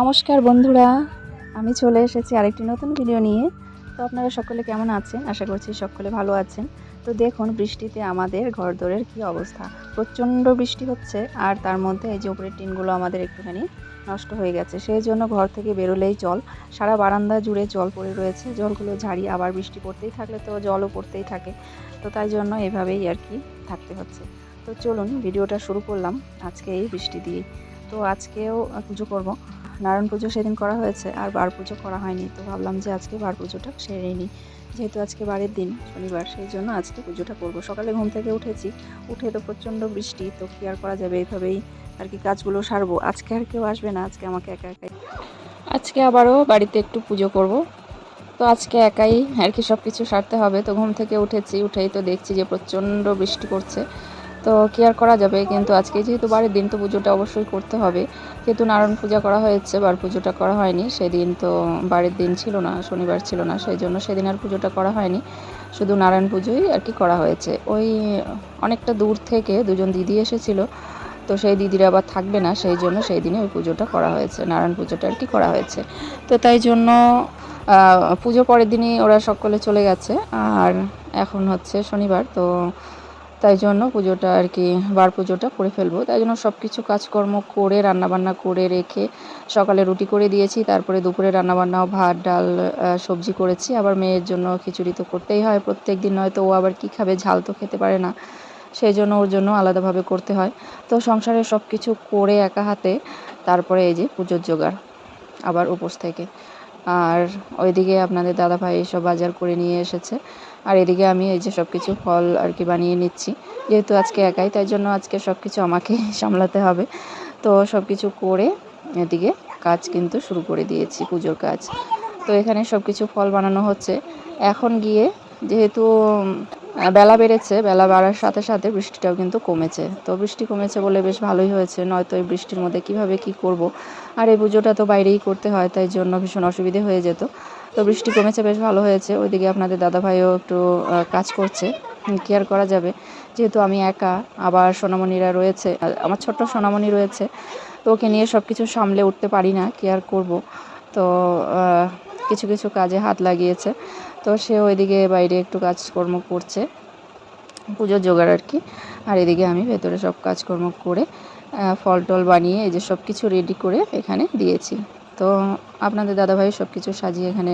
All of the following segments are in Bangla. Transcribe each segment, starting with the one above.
নমস্কার বন্ধুরা, আমি চলে এসেছি আরেকটি নতুন ভিডিও নিয়ে। তো আপনারা সকলে কেমন আছেন? আশা করছি সকলে ভালো আছেন। তো দেখুন, বৃষ্টিতে আমাদের ঘরদোরের কী অবস্থা। প্রচণ্ড বৃষ্টি হচ্ছে, আর তার মধ্যে এই যে উপরের টিনগুলো আমাদের একটুখানি নষ্ট হয়ে গেছে। সেই জন্য ঘর থেকে বেরোলেই জল, সারা বারান্দা জুড়ে জল পড়ে রয়েছে। জলগুলো ঝাড়ি, আবার বৃষ্টি পড়তেই থাকলে তো জলও পড়তেই থাকে। তো তাই জন্য এভাবেই আর কি থাকতে হচ্ছে। তো চলুন ভিডিওটা শুরু করলাম আজকে এই বৃষ্টি দিয়ে। তো আজকেও পুজো করব। নারায়ণ পুজো সেদিন করা হয়েছে, আর বার পুজো করা হয়নি। তো ভাবলাম যে আজকে বার পুজোটা সেরে নিই, যেহেতু আজকে বারের দিন শনিবার, সেই জন্য আজকে পুজোটা করব। সকালে ঘুম থেকে উঠেছি, উঠে তো প্রচণ্ড বৃষ্টি, তো কী আর করা যাবে, এইভাবেই আর কি কাজগুলো সারবো। আজকে আর কেউ আসবে না, আজকে আমাকে একা একাই, আজকে আবারও বাড়িতে একটু পুজো করব। তো আজকে একাই আর কি সব কিছু সারতে হবে। তো ঘুম থেকে উঠেই তো দেখছি যে প্রচণ্ড বৃষ্টি পড়ছে। তো কী আর করা যাবে, কিন্তু আজকে যেহেতু বারের দিন, তো পুজোটা অবশ্যই করতে হবে। যেহেতু নারায়ণ পূজা করা হয়েছে, বার পুজোটা করা হয়নি। সেদিন তো বারের দিন ছিল না, শনিবার ছিল না, সেই জন্য সেদিন আর পুজোটা করা হয়নি। শুধু নারায়ণ পুজোই আর কি করা হয়েছে। ওই অনেকটা দূর থেকে দুজন দিদি এসেছিল, তো সেই দিদিরা আবার থাকবে না, সেই জন্য সেই দিনে ওই পুজোটা করা হয়েছে, নারায়ণ পুজোটা আর কি করা হয়েছে। তো তাই জন্য পুজোর পরের দিনই ওরা সকলে চলে গেছে, আর এখন হচ্ছে শনিবার। তো তাই জন্য পুজোটা আর কি বার পুজোটা করে ফেলবো। তাই জন্য সব কিছু কাজকর্ম করে রান্নাবান্না করে রেখে সকালে রুটি করে দিয়েছি। তারপরে দুপুরে রান্নাবান্নাও ভাত ডাল সবজি করেছি। আবার মেয়ের জন্য খিচুড়ি তো করতেই হয় প্রত্যেক দিন, নয়তো ও আবার কী খাবে, ঝাল তো খেতে পারে না, সেই জন্য ওর জন্য আলাদাভাবে করতে হয়। তো সংসারে সব কিছু করে একা হাতে তারপরে এই যে পুজোর জোগাড়, আবার উপোস থেকে। আর ওইদিকে আপনাদের দাদাভাই সব বাজার করে নিয়ে এসেছে, আর এদিকে আমি এই যে সব কিছু ফল আর কি বানিয়ে নিচ্ছি। যেহেতু আজকে একাই, তাই জন্য আজকে সব কিছু আমাকে সামলাতে হবে। তো সব কিছু করে এদিকে কাজ কিন্তু শুরু করে দিয়েছি, পুজোর কাজ। তো এখানে সব কিছু ফল বানানো হচ্ছে। এখন গিয়ে যেহেতু বেলা বেড়েছে, বেলা বাড়ার সাথে সাথে বৃষ্টিটাও কিন্তু কমেছে। তো বৃষ্টি কমেছে বলে বেশ ভালোই হয়েছে, নয়তো এই বৃষ্টির মধ্যে কিভাবে কি করব। আর এই পুজোটা তো বাইরেই করতে হয়, তাই জন্য ভীষণ অসুবিধে হয়ে যেত। তো বৃষ্টি কমেছে, বেশ ভালো হয়েছে। ওইদিকে আপনাদের দাদাভাইও একটু কাজ করছে, কী আর করা যাবে, যেহেতু আমি একা। আবার সোনামণিরা রয়েছে, আমার ছোট্ট সোনামণি রয়েছে, তো ওকে নিয়ে সব কিছু সামলে উঠতে পারি না, কী আর করব। তো কিছু কিছু কাজে হাত লাগিয়েছে, তো সে ওইদিকে বাইরে একটু কাজকর্ম করছে, পুজোর জোগাড় আর কি। আর এদিকে আমি ভেতরে সব কাজকর্ম করে ফল টল বানিয়ে এই যে সব কিছু রেডি করে এখানে দিয়েছি। তো আপনাদের দাদাভাই সব কিছু সাজিয়ে এখানে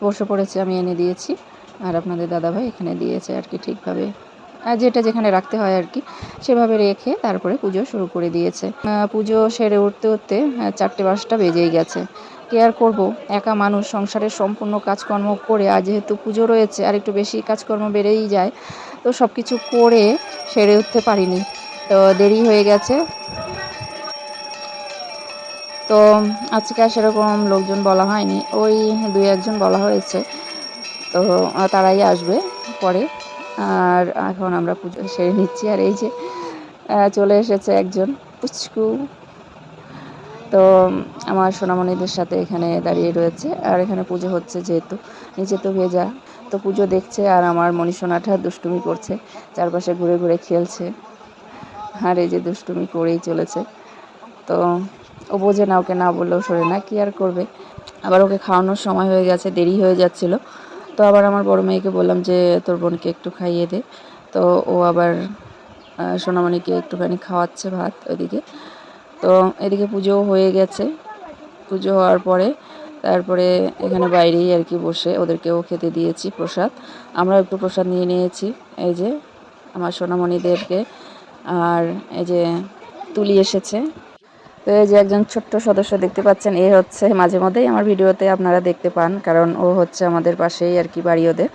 বসে পড়েছে, আমি এনে দিয়েছি, আর আপনাদের দাদাভাই এখানে দিয়েছে আর কি ঠিকভাবে, যেটা যেখানে রাখতে হয় আর কি সেভাবে রেখে তারপরে পুজো শুরু করে দিয়েছে। পুজো সেরে উঠতে উঠতে 4টে-5টা বেজেই গেছে। কী আর করবো, একা মানুষ, সংসারের সম্পূর্ণ কাজকর্ম করে, আর যেহেতু পুজো রয়েছে আর একটু বেশি কাজকর্ম বেড়েই যায়। তো সব কিছু করে সেরে উঠতে পারিনি, তো দেরি হয়ে গেছে। তো আজকে আর সেরকম লোকজন বলা হয়নি, ওই 2-1জন বলা হয়েছে, তো তারাই আসবে পরে। আর এখন আমরা পুজো সেরে নিচ্ছি, আর এই যে চলে এসেছে একজন পুচকু, তো আমার সোনামণিদের সাথে এখানে দাঁড়িয়ে রয়েছে। আর এখানে পুজো হচ্ছে, যেহেতু নিচে তো ভেজা, তো পুজো দেখছে, আর আমার মণিসোনাটা দুষ্টুমি করছে, চারপাশে ঘুরে ঘুরে খেলছে, আর এই যে দুষ্টুমি করেই চলেছে। তো ও বোঝে না, ওকে না বললেও সরে না, কী আর করবে। আবার ওকে খাওয়ানোর সময় হয়ে গেছে, দেরি হয়ে যাচ্ছিল। তো আবার আমার বড় মেয়েকে বললাম যে তোর বোনকে একটু খাইয়ে দে। তো ও আবার সোনামণিকে একটুখানি খাওয়াচ্ছে ভাত ওইদিকে। তো এদিকে পুজো হয়ে গেছে, পুজো হওয়ার পরে তারপরে এখানে বাইরেই আর কি বসে ওদেরকেও খেতে দিয়েছি প্রসাদ। আমরাও একটু প্রসাদ নিয়ে নিয়েছি, এই যে আমার সোনামণিদেরকে। আর এই যে তুলি এসেছে। তো এই যে একজন ছোট্ট সদস্য দেখতে পাচ্ছেন, এ হচ্ছে মাঝে মধ্যেই আমার ভিডিওতে আপনারা দেখতে পান, কারণ ও হচ্ছে আমাদের পাশেই আর কি বাড়ি ওদের।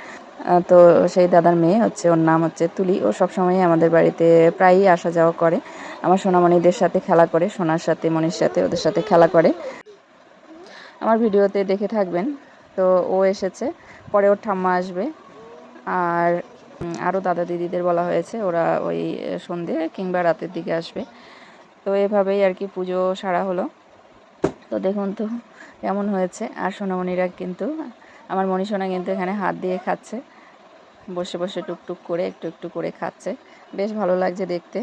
তো সেই দাদার মেয়ে হচ্ছে, ওর নাম হচ্ছে তুলি। ও সবসময়ই আমাদের বাড়িতে প্রায়ই আসা যাওয়া করে, আমার সোনামণিদের সাথে খেলা করে, সোনার সাথে মণির সাথে ওদের সাথে খেলা করে। আমার ভিডিওতে দেখে থাকবেন। তো ও এসেছে, পরে ওর ঠাম্মা আসবে, আর আরও দাদা দিদিদের বলা হয়েছে, ওরা ওই সন্ধে কিংবা রাতের দিকে আসবে। তো এভাবেই আর কি পুজো সারা হলো। তো দেখুন তো কেমন হয়েছে। আর সোনামণিরা কিন্তু, আমার মণিসোনা কিন্তু এখানে হাত দিয়ে খাচ্ছে, বসে বসে টুকটুক করে একটু একটু করে খাচ্ছে, বেশ ভালো লাগছে দেখতে।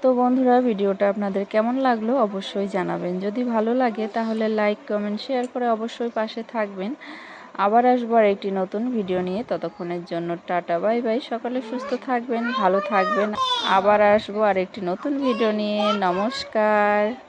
তো বন্ধুরা, ভিডিওটা আপনাদের কেমন লাগলো অবশ্যই জানাবেন। যদি ভালো লাগে তাহলে লাইক, কমেন্ট, শেয়ার করে অবশ্যই পাশে থাকবেন। আবার আসবো আর একটি নতুন ভিডিও নিয়ে। ততক্ষণের জন্য টাটা, বাই বাই। সকলে সুস্থ থাকবেন, ভালো থাকবেন। আবার আসবো আর একটি নতুন ভিডিও নিয়ে। নমস্কার।